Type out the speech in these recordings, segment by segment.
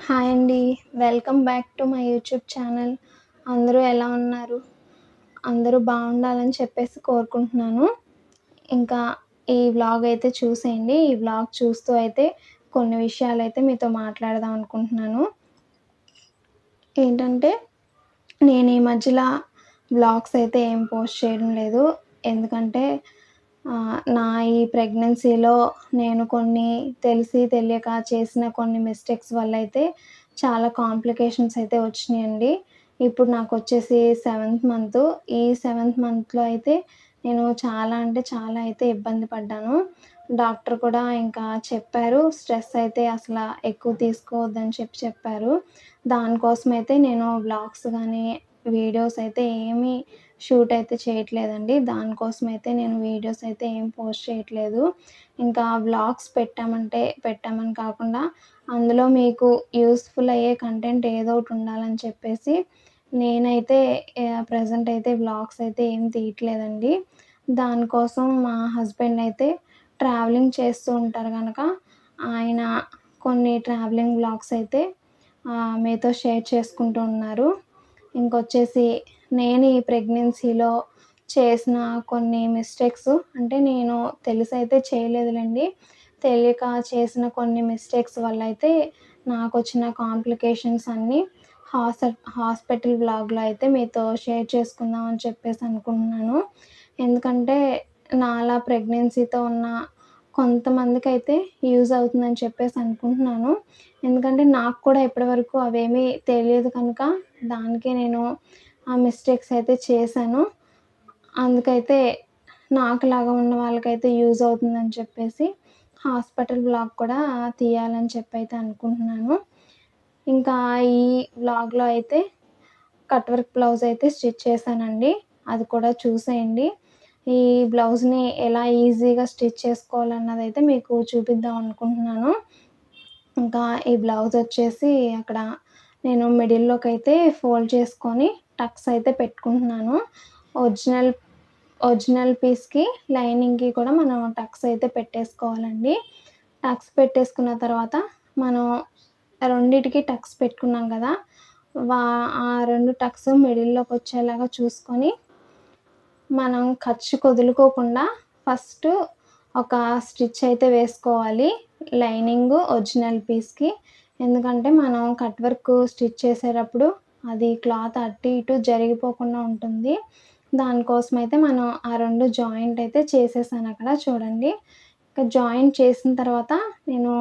Hi అండి. Welcome back to my YouTube channel. అందరూ ఎలా ఉన్నారు? అందరూ బావుండాలని చెప్పేసి కోరుకుంటున్నాను. ఇంకా ఈ వ్లాగ్ అయితే చూసేయండి. ఈ వ్లాగ్ చూస్తూ అయితే కొన్ని విషయాలైతే మీతో మాట్లాడదాం అనుకుంటున్నాను. ఏంటంటే నేను ఈ మధ్యలో వ్లాగ్స్ అయితే ఏం పోస్ట్ చేయడం లేదు. ఎందుకంటే నా ఈ ప్రెగ్నెన్సీలో నేను కొన్ని తెలిసి తెలియక చేసిన కొన్ని మిస్టేక్స్ వల్ల అయితే చాలా కాంప్లికేషన్స్ అయితే వచ్చినాయండి. ఇప్పుడు నాకొచ్చేసి సెవెంత్ మంతు. ఈ సెవెంత్ మంత్‌లో అయితే నేను చాలా అంటే చాలా అయితే ఇబ్బంది పడ్డాను. డాక్టర్ కూడా ఇంకా చెప్పారు. స్ట్రెస్ అయితే అసల ఎక్కువ తీసుకోవద్దని చెప్పారు. దానికోసమైతే నేను వ్లాగ్స్ గానీ, వీడియోస్ అయితే ఏమీ షూట్ అయితే చేయట్లేదండి. దానికోసమైతే నేను వీడియోస్ అయితే ఏం పోస్ట్ చేయట్లేదు. ఇంకా వ్లాగ్స్ పెట్టామని కాకుండా అందులో మీకు యూజ్‌ఫుల్ అయ్యే కంటెంట్ ఏదో ఒకటి ఉండాలని చెప్పేసి నేనైతే ప్రెజెంట్ అయితే వ్లాగ్స్ అయితే ఏం తీయట్లేదండి. దానికోసం మా హస్బెండ్ అయితే ట్రావెలింగ్ చేస్తూ ఉంటారు గనక ఆయన కొన్ని ట్రావెలింగ్ వ్లాగ్స్ అయితే మీతో షేర్ చేసుకుంటూ ఉన్నారు. ఇంకొచ్చేసి నేను ఈ ప్రెగ్నెన్సీలో చేసిన కొన్ని మిస్టేక్స్ అంటే నేను తెలిసైతే చేయలేదులెండి. తెలియక చేసిన కొన్ని మిస్టేక్స్ వల్ల అయితే నాకొచ్చిన కాంప్లికేషన్స్ అన్నీ హాస్పిటల్ వ్లాగ్‌లో అయితే మీతో షేర్ చేసుకుందాం అని చెప్పేసి అనుకుంటున్నాను. ఎందుకంటే నాలా ప్రెగ్నెన్సీతో ఉన్న కొంతమందికైతే యూజ్ అవుతుందని చెప్పేసి అనుకుంటున్నాను. ఎందుకంటే నాకు కూడా ఇప్పటివరకు అవేమీ తెలియదు కనుక దానికే నేను ఆ మిస్టేక్స్ అయితే చేశాను. అందుకైతే నాకులాగా ఉన్న వాళ్ళకైతే యూజ్ అవుతుందని చెప్పేసి హాస్పిటల్ వ్లాగ్ కూడా తీయాలని చెప్పైతే అనుకుంటున్నాను. ఇంకా ఈ వ్లాగ్‌లో అయితే కట్ వర్క్ బ్లౌజ్ అయితే స్టిచ్ చేశానండి. అది కూడా చూసేయండి. ఈ బ్లౌజ్‌ని ఎలా ఈజీగా స్టిచ్ చేసుకోవాలన్నదైతే మీకు చూపిద్దాం అనుకుంటున్నాను. ఇంకా ఈ బ్లౌజ్ వచ్చేసి అక్కడ నేను మిడిల్‌లోకైతే ఫోల్డ్ చేసుకొని టక్స్ అయితే పెట్టుకుంటున్నాను. ఒరిజినల్ ఒరిజినల్ పీస్‌కి, లైనింగ్‌కి కూడా మనం టక్స్ అయితే పెట్టేసుకోవాలండి. టక్స్ పెట్టేసుకున్న తర్వాత మనం రెండిటికి టక్స్ పెట్టుకున్నాం కదా! వా ఆ 2 టక్స్ మిడిల్‌లోకొచ్చేలాగా చూసుకొని మనం ఖర్చుకు వదులుకోకుండా ఫస్ట్ ఒక స్టిచ్ అయితే వేసుకోవాలి. లైనింగు ఒరిజినల్ పీస్‌కి. ఎందుకంటే మనం కట్ వర్క్ స్టిచ్ చేసేటప్పుడు అది క్లాత్ అటు ఇటు జరిగిపోకుండా ఉంటుంది. దానికోసమైతే మనం ఆ 2 జాయింట్ అయితే చేసేసానక్కడ చూడండి. ఇక జాయింట్ చేసిన తర్వాత నేను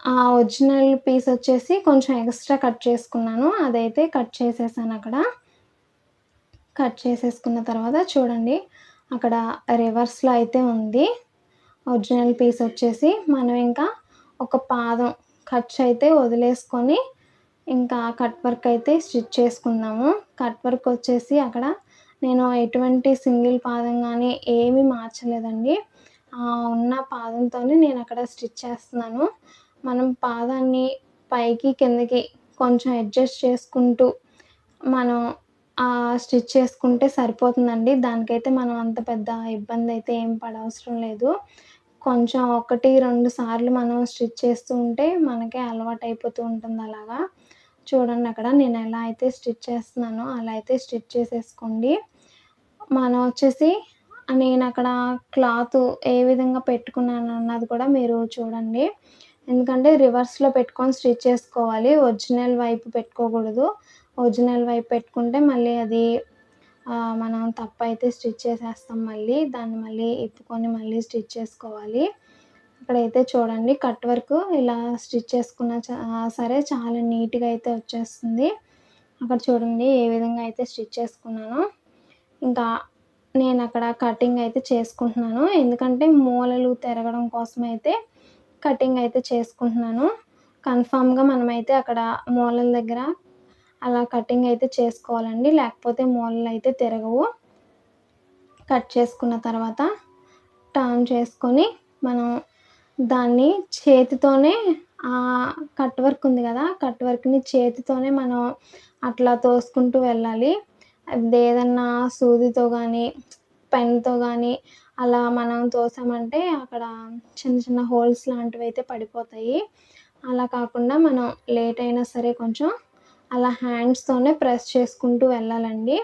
ఆ ఒరిజినల్ పీస్ వచ్చేసి కొంచెం ఎక్స్‌ట్రా కట్ చేసుకున్నాను. అదైతే కట్ చేసేసానక్కడ. కట్ చేసేసుకున్న తర్వాత చూడండి అక్కడ రివర్స్‌లో అయితే ఉంది. ఒరిజినల్ పీస్ వచ్చేసి మనం ఇంకా ఒక పాదం ఖర్చయితే వదిలేసుకొని ఇంకా కట్ వర్క్ అయితే స్టిచ్ చేసుకుందాము. కట్ వర్క్ వచ్చేసి అక్కడ నేను ఎటువంటి సింగిల్ పాదం గానీ ఏమీ మార్చలేదండి. ఉన్న పాదంతోనే నేనక్కడ స్టిచ్ చేస్తున్నాను. మనం పాదాన్ని పైకి, కిందకి కొంచెం అడ్జస్ట్ చేసుకుంటూ మనం స్టిచ్ చేసుకుంటే సరిపోతుందండి. దానికైతే మనం అంత పెద్ద ఇబ్బందయితే ఏం పడవసరం లేదు. కొంచెం 1, 2 సార్లు మనం స్టిచ్ చేస్తూ ఉంటే మనకే అలవాటయిపోతూ ఉంటుంది అలాగా. చూడండి అక్కడ నేనెలా అయితే స్టిచ్ చేస్తున్నానో అలా అయితే స్టిచ్ చేసేసుకోండి. మనం వచ్చేసి నేనక్కడ క్లాతు ఏ విధంగా పెట్టుకున్నానన్నది కూడా మీరు చూడండి. ఎందుకంటే రివర్స్‌లో పెట్టుకొని స్టిచ్ చేసుకోవాలి. ఒరిజినల్ వైపు పెట్టుకోకూడదు. ఒరిజినల్ వైపు పెట్టుకుంటే మళ్ళీ అది మనం తప్పైతే స్టిచ్ చేసేస్తాం మళ్ళీ. దాన్ని మళ్ళీ ఇప్పుకొని మళ్ళీ స్టిచ్ చేసుకోవాలి. ఇక్కడైతే చూడండి కట్ వర్క్ ఇలా స్టిచ్ చేసుకున్న సరే చాలా నీట్‌గా అయితే వచ్చేస్తుంది. అక్కడ చూడండి ఏ విధంగా అయితే స్టిచ్ చేసుకున్నానో. ఇంకా నేనక్కడ కటింగ్ అయితే చేసుకుంటున్నాను. ఎందుకంటే మూలలు తిరగడం కోసమైతే కటింగ్ అయితే చేసుకుంటున్నాను. కన్ఫర్మ్‌గా మనమైతే అక్కడ మూలల దగ్గర అలా కటింగ్ అయితే చేసుకోవాలండి. లేకపోతే మూలలైతే తిరగవు. కట్ చేసుకున్న తర్వాత టర్న్ చేసుకొని మనం దాన్ని చేతితోనే కట్ వర్క్ ఉంది గదా! కట్ వర్క్‌ని చేతితోనే మనం అట్లా తోసుకుంటూ వెళ్ళాలి. అదేదన్నా సూదితో గానీ, పెన్‌తో గానీ అలా మనం తోసామంటే అక్కడ చిన్న చిన్న హోల్స్ లాంటివైతే పడిపోతాయి. అలా కాకుండా మనం లేట్ అయినా సరే కొంచెం అలా హ్యాండ్స్‌తోనే ప్రెస్ చేసుకుంటూ వెళ్ళాలండి.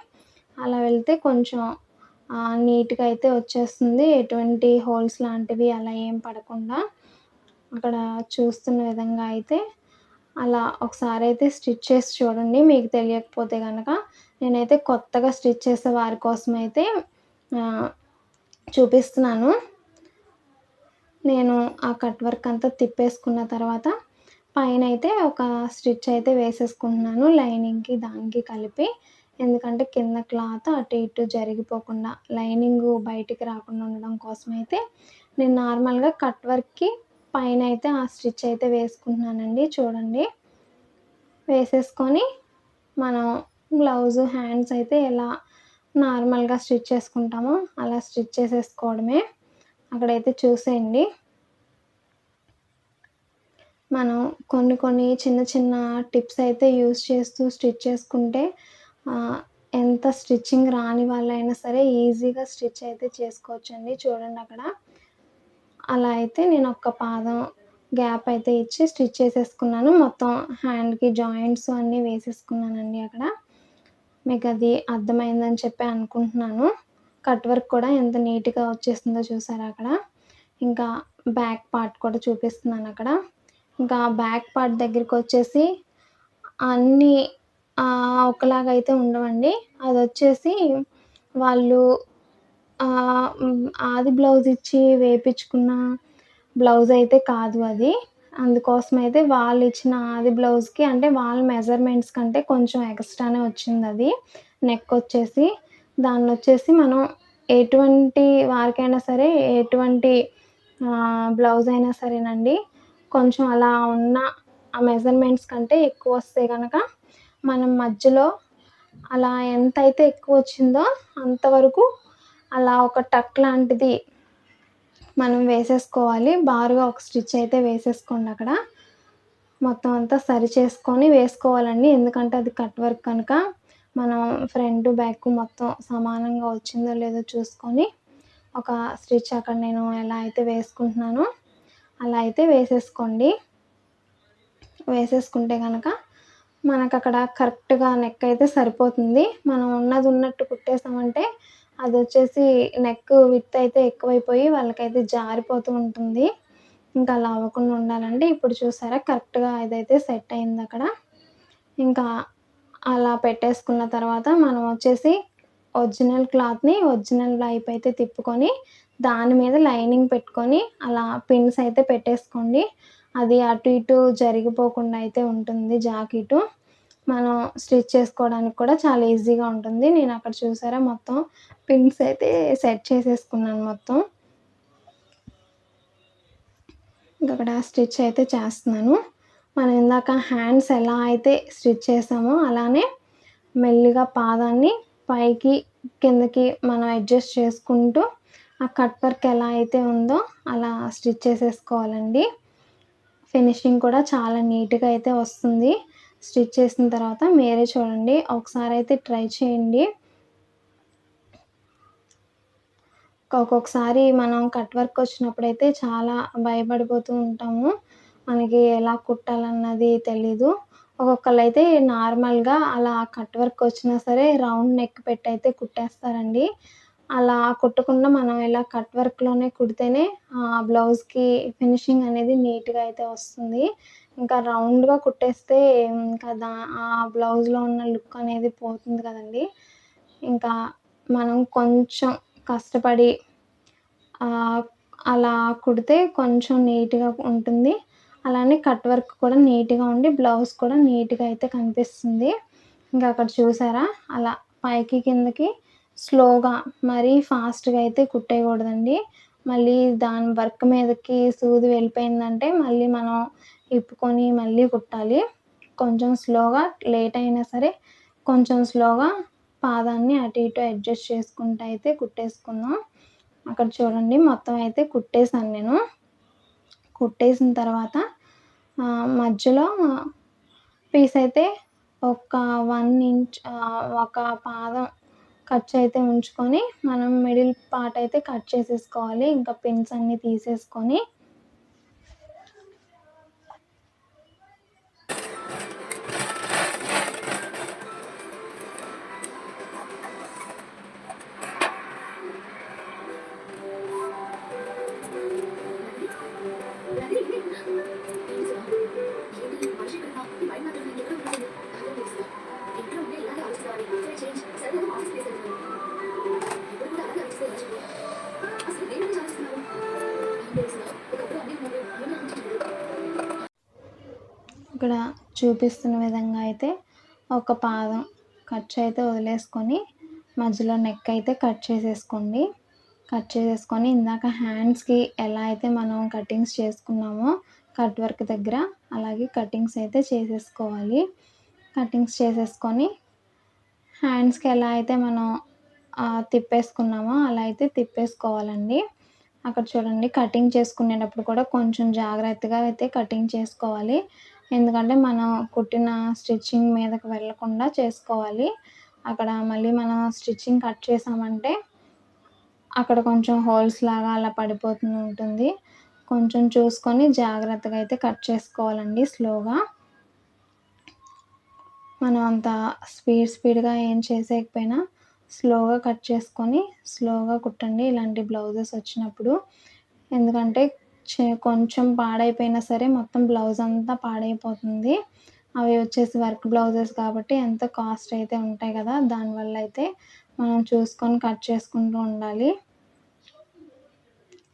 అలా వెళ్తే కొంచెం నీట్‌గా అయితే వచ్చేస్తుంది. ఎటువంటి హోల్స్ లాంటివి అలా ఏం పడకుండా. అక్కడ చూస్తున్న విధంగా అయితే అలా ఒకసారైతే స్టిచ్ చేసి చూడండి మీకు తెలియకపోతే గనక. నేనైతే కొత్తగా స్టిచ్ చేసే వారి కోసమైతే ఆహ్, చూపిస్తున్నాను. నేను ఆ కట్ వర్క్ అంతా తిప్పేసుకున్న తర్వాత పైనైతే ఒక స్టిచ్ అయితే వేసేసుకుంటున్నాను లైనింగ్‌కి, దానికి కలిపి. ఎందుకంటే కింద క్లాత్ అటు ఇటు జరిగిపోకుండా లైనింగు బయటికి రాకుండా ఉండడం కోసమైతే నేను నార్మల్‌గా కట్ వర్క్‌కి పైనైతే ఆ స్టిచ్ అయితే వేసుకుంటున్నానండి. చూడండి. వేసేసుకొని మనం బ్లౌజు హ్యాండ్స్ అయితే ఎలా నార్మల్‌గా స్టిచ్ చేసుకుంటామో అలా స్టిచ్ చేసేసుకోవడమే. అక్కడైతే చూసేయండి. మనం కొన్ని కొన్ని చిన్న చిన్న టిప్స్ అయితే యూజ్ చేస్తూ స్టిచ్ చేసుకుంటే ఆహ్, ఎంత స్టిచ్చింగ్ రాని వాళ్ళైనా సరే ఈజీగా స్టిచ్ అయితే చేసుకోవచ్చండి. చూడండక్కడ. అలా అయితే నేను ఒక పాదం గ్యాప్ అయితే ఇచ్చి స్టిచ్ చేసేసుకున్నాను. మొత్తం హ్యాండ్‌కి జాయింట్స్ అన్నీ వేసేసుకున్నానండి అక్కడ. మీకది అర్థమైందని చెప్పి అనుకుంటున్నాను. కట్ వర్క్ కూడా ఎంత నీట్‌గా వచ్చేసిందో చూసారా అక్కడ. ఇంకా బ్యాక్ పార్ట్ కూడా చూపిస్తున్నానక్కడ. ఇంకా బ్యాక్ పార్ట్ దగ్గరికొచ్చేసి అన్నీ ఒకలాగైతే ఉండవండి. అదొచ్చేసి వాళ్ళు ఆది బ్లౌజ్ ఇచ్చి వేపిచ్చుకున్న బ్లౌజయితే కాదు అది. అందుకోసమైతే వాళ్ళిచ్చిన ఆది బ్లౌజ్‌కి అంటే వాళ్ళ మెజర్‌మెంట్స్ కంటే కొంచెం ఎక్స్‌ట్రానే వచ్చిందది. నెక్కొచ్చేసి. దాన్నొచ్చేసి మనం ఎటువంటి వారికైనా సరే, ఎటువంటి బ్లౌజయినా సరేనండి, కొంచెం అలా ఉన్న ఆ మెజర్‌మెంట్స్ కంటే ఎక్కువొస్తే గనక, మనం మధ్యలో అలా ఎంతైతే ఎక్కువొచ్చిందో అంతవరకు అలా ఒక టక్ లాంటిది మనం వేసేసుకోవాలి. బారుగా ఒక స్టిచ్ అయితే వేసేసుకోండక్కడ. మొత్తం అంతా సరి చేసుకొని వేసుకోవాలండి. ఎందుకంటే అది కట్ వర్క్ కనుక, మనం ఫ్రంట్, బ్యాక్ మొత్తం సమానంగా వచ్చిందో లేదో చూసుకొని, ఒక స్టిచ్ అక్కడ నేను ఎలా అయితే వేసుకుంటున్నానో, అలా అయితే వేసేసుకోండి. వేసేసుకుంటే గనక మనకక్కడ కరెక్ట్‌గా నెక్ అయితే సరిపోతుంది. మనం ఉన్నది ఉన్నట్టు కుట్టేసామంటే అదొచ్చేసి నెక్ విడ్త్ అయితే ఎక్కువైపోయి వాళ్ళకైతే జారిపోతూ ఉంటుంది. ఇంకా అలా అవ్వకుండా ఉండాలంటే ఇప్పుడు చూసారా కరెక్ట్‌గా ఇదైతే సెట్ అయిందక్కడ. ఇంకా అలా పెట్టేసుకున్న తర్వాత మనం వచ్చేసి ఒరిజినల్ క్లాత్‌ని ఒరిజినల్ వైపు అయితే తిప్పుకొని, దాని మీద లైనింగ్ పెట్టుకొని అలా పిన్స్ అయితే పెట్టేసుకోండి. అది అటు ఇటు జరిగిపోకుండా అయితే ఉంటుంది జాకెటు. మనం స్టిచ్ చేసుకోవడానికి కూడా చాలా ఈజీగా ఉంటుంది. నేనక్కడ చూసారా మొత్తం పిన్స్ అయితే సెట్ చేసేసుకున్నాను మొత్తం. ఇంకక్కడ స్టిచ్ అయితే చేస్తున్నాను. మనం ఇందాక హ్యాండ్స్ ఎలా అయితే స్టిచ్ చేసామో అలానే మెల్లిగా పాదాన్ని పైకి, కిందకి మనం అడ్జస్ట్ చేసుకుంటూ ఆ కట్ వర్క్ ఎలా అయితే ఉందో అలా స్టిచ్ చేసేసుకోవాలండి. ఫినిషింగ్ కూడా చాలా నీట్‌గా అయితే వస్తుంది. స్టిచ్ చేసిన తర్వాత మీరే చూడండి. ఒకసారైతే ట్రై చేయండి. ఒక్కొక్కసారి మనం కట్ వర్క్ వచ్చినప్పుడైతే చాలా భయపడిపోతూ ఉంటాము. మనకి ఎలా కుట్టాలన్నది తెలీదు. ఒక్కొక్కళ్ళైతే నార్మల్‌గా అలా కట్ వర్క్ వచ్చినా సరే రౌండ్ నెక్ పెట్టయితే కుట్టేస్తారండి. అలా కుట్టకుండా మనం ఇలా కట్ వర్క్‌లోనే కుడితేనే బ్లౌజ్‌కి ఫినిషింగ్ అనేది నీట్‌గా అయితే వస్తుంది. ఇంకా రౌండ్‌గా కుట్టేస్తే ఇంకా ఆ బ్లౌజ్‌లో ఉన్న లుక్ అనేది పోతుంది కదండీ! ఇంకా మనం కొంచెం కష్టపడి ఆహ్, అలా కుడితే కొంచెం నీట్‌గా ఉంటుంది. అలానే కట్ వర్క్ కూడా నీట్‌గా ఉండి బ్లౌజ్ కూడా నీట్‌గా అయితే కనిపిస్తుంది. ఇంకా అక్కడ చూసారా? అలా పైకి, కిందకి స్లోగా మరీ ఫాస్ట్‌గా అయితే కుట్టేయకూడదండి. మళ్ళీ దాని వర్క్ మీదకి సూది వెళ్ళిపోయిందంటే మళ్ళీ మనం ఇప్పుకొని మళ్ళీ కుట్టాలి. కొంచెం స్లోగా లేట్ అయినా సరే కొంచెం స్లోగా పాదాన్ని అటు ఇటు అడ్జస్ట్ చేసుకుంటూ అయితే కుట్టేసుకుందాం. అక్కడ చూడండి మొత్తం అయితే కుట్టేసాను నేను. కుట్టేసిన తర్వాత మధ్యలో పీస్ అయితే ఒక 1 ఇంచ్ ఒక పాదం ఖర్చయితే ఉంచుకొని, మనం మిడిల్ పార్ట్ అయితే కట్ చేసేసుకోవాలి. ఇంకా పిన్స్ అన్నీ తీసేసుకొని ఇక్కడ చూపిస్తున్న విధంగా అయితే ఒక పాదం ఖర్చు అయితే వదిలేసుకొని మధ్యలో నెక్ అయితే కట్ చేసేసుకోండి. కట్ చేసేసుకొని ఇందాక హ్యాండ్స్‌కి ఎలా అయితే మనం కటింగ్స్ చేసుకున్నామో కట్ వర్క్ దగ్గర అలాగే కటింగ్స్ అయితే చేసేసుకోవాలి. కటింగ్స్ చేసేసుకొని హ్యాండ్స్‌కి ఎలా అయితే మనం తిప్పేసుకున్నామో అలా అయితే తిప్పేసుకోవాలండి. అక్కడ చూడండి కటింగ్ చేసుకునేటప్పుడు కూడా కొంచెం జాగ్రత్తగా అయితే కటింగ్ చేసుకోవాలి. ఎందుకంటే మనం కుట్టిన స్టిచ్చింగ్ మీదకి వెళ్ళకుండా చేసుకోవాలి. అక్కడ మళ్ళీ మనం స్టిచ్చింగ్ కట్ చేసామంటే అక్కడ కొంచెం హోల్స్ లాగా అలా పడిపోతూ ఉంటుంది. కొంచెం చూసుకొని జాగ్రత్తగా అయితే కట్ చేసుకోవాలండి స్లోగా. మనం అంత స్పీడ్‌గా ఏం చేసేయకపోయినా స్లోగా కట్ చేసుకొని స్లోగా కుట్టండి ఇలాంటి బ్లౌజెస్ వచ్చినప్పుడు. ఎందుకంటే కొంచెం పాడైపోయినా సరే మొత్తం బ్లౌజ్ అంతా పాడైపోతుంది. అవి వచ్చేసి వర్క్ బ్లౌజెస్ కాబట్టి ఎంతో కాస్ట్ అయితే ఉంటాయి కదా! దానివల్ల అయితే మనం చూసుకొని కట్ చేసుకుంటూ ఉండాలి.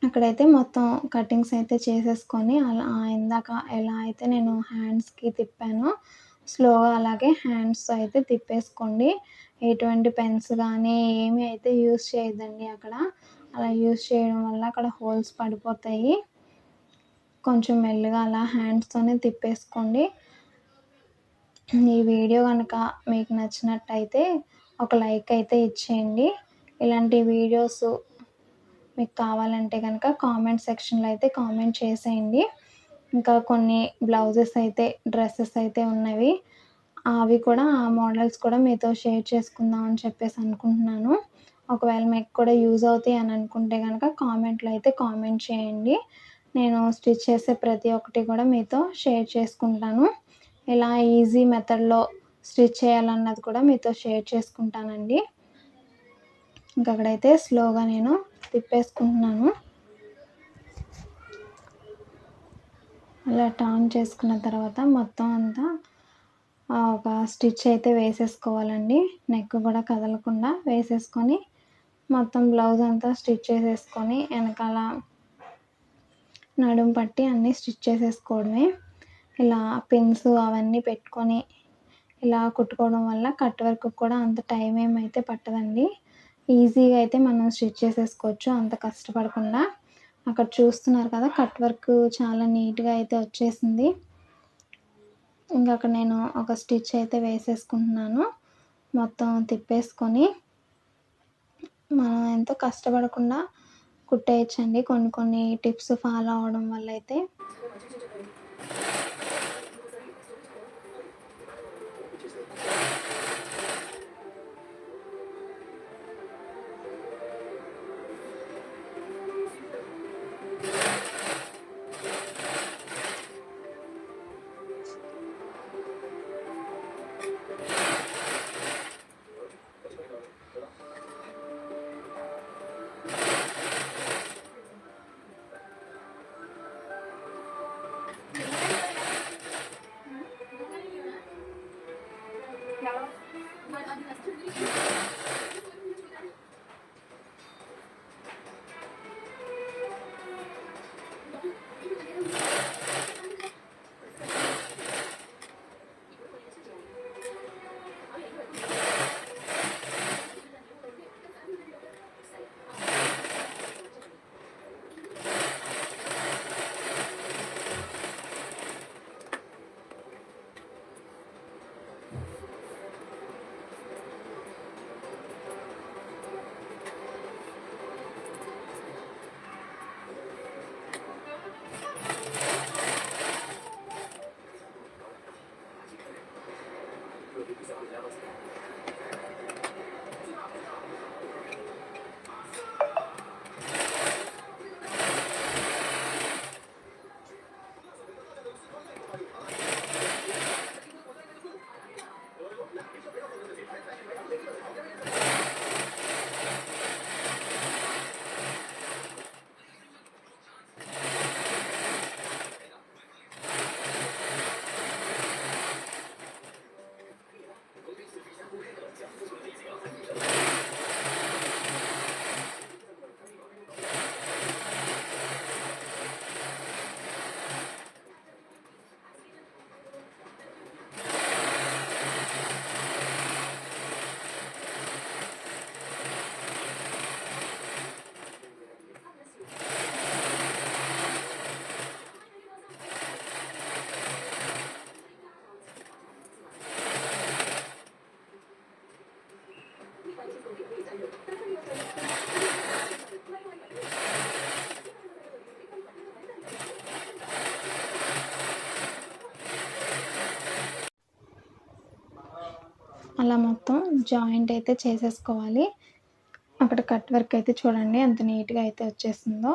అక్కడైతే మొత్తం కటింగ్స్ అయితే చేసేసుకొని అలా ఇందాక ఎలా అయితే నేను హ్యాండ్స్‌కి తిప్పానో స్లోగా అలాగే హ్యాండ్స్ అయితే తిప్పేసుకోండి. ఎటువంటి పెన్స్ గానీ ఏమి అయితే యూజ్ చేయొద్దండి అక్కడ. అలా యూజ్ చేయడం వల్ల అక్కడ హోల్స్ పడిపోతాయి. కొంచెం మెల్లిగా అలా హ్యాండ్స్‌తోనే తిప్పేసుకోండి. ఈ వీడియో గనక మీకు నచ్చినట్టయితే ఒక లైక్ అయితే ఇచ్చేయండి. ఇలాంటి వీడియోస్ మీకు కావాలంటే గనక కామెంట్ సెక్షన్‌లో అయితే కామెంట్ చేసేయండి. ఇంకా కొన్ని బ్లౌజెస్ అయితే డ్రెసెస్ అయితే ఉన్నవి. అవి కూడా ఆ మోడల్స్ కూడా మీతో షేర్ చేసుకుందాం అని చెప్పేసి అనుకుంటున్నాను. ఒకవేళ మీకు కూడా యూజ్ అవుతాయి అని అనుకుంటే గనక కామెంట్‌లో అయితే కామెంట్ చేయండి. నేను స్టిచ్ చేసే ప్రతి ఒక్కటి కూడా మీతో షేర్ చేసుకుంటాను. ఎలా ఈజీ మెథడ్‌లో స్టిచ్ చేయాలన్నది కూడా మీతో షేర్ చేసుకుంటానండి. ఇంక అక్కడైతే స్లోగా నేను తిప్పేసుకుంటున్నాను. అలా టర్న్ చేసుకున్న తర్వాత మొత్తం అంతా ఒక స్టిచ్ అయితే వేసేసుకోవాలండి. నెక్ కూడా కదలకుండా వేసేసుకొని మొత్తం బ్లౌజ్ అంతా స్టిచ్ చేసేసుకొని వెనకాల నడుము పట్టి అన్నీ స్టిచ్ చేసేసుకోవడమే. ఇలా పిన్స్ అవన్నీ పెట్టుకొని ఇలా కుట్టుకోవడం వల్ల కట్ వర్క్‌కి కూడా అంత టైం ఏమైతే పట్టదండి. ఈజీగా అయితే మనం స్టిచ్ చేసేసుకోవచ్చు అంత కష్టపడకుండా. అక్కడ చూస్తున్నారు కదా కట్ వర్క్ చాలా నీట్‌గా అయితే వచ్చేసింది. ఇంకా అక్కడ నేను ఒక స్టిచ్ అయితే వేసేసుకుంటున్నాను. మొత్తం తిప్పేసుకొని మనం ఎంతో కష్టపడకుండా కుట్టేయచ్చండి. కొన్ని టిప్స్ ఫాలో అవ్వడం వల్ల అయితే. అలా మొత్తం జాయింట్ అయితే చేసేసుకోవాలి. అక్కడ కట్ వర్క్ అయితే చూడండి ఎంత నీట్‌గా అయితే వచ్చేసిందో.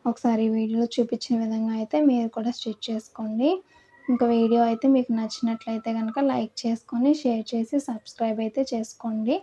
ఒకసారి వీడియోలో చూపించిన విధంగా అయితే మీరు కూడా స్టిచ్ చేసుకోండి. ఇంకా వీడియో అయితే మీకు నచ్చినట్లయితే గనక లైక్ చేసుకొని, షేర్ చేసి, సబ్స్క్రైబ్ అయితే చేసుకోండి.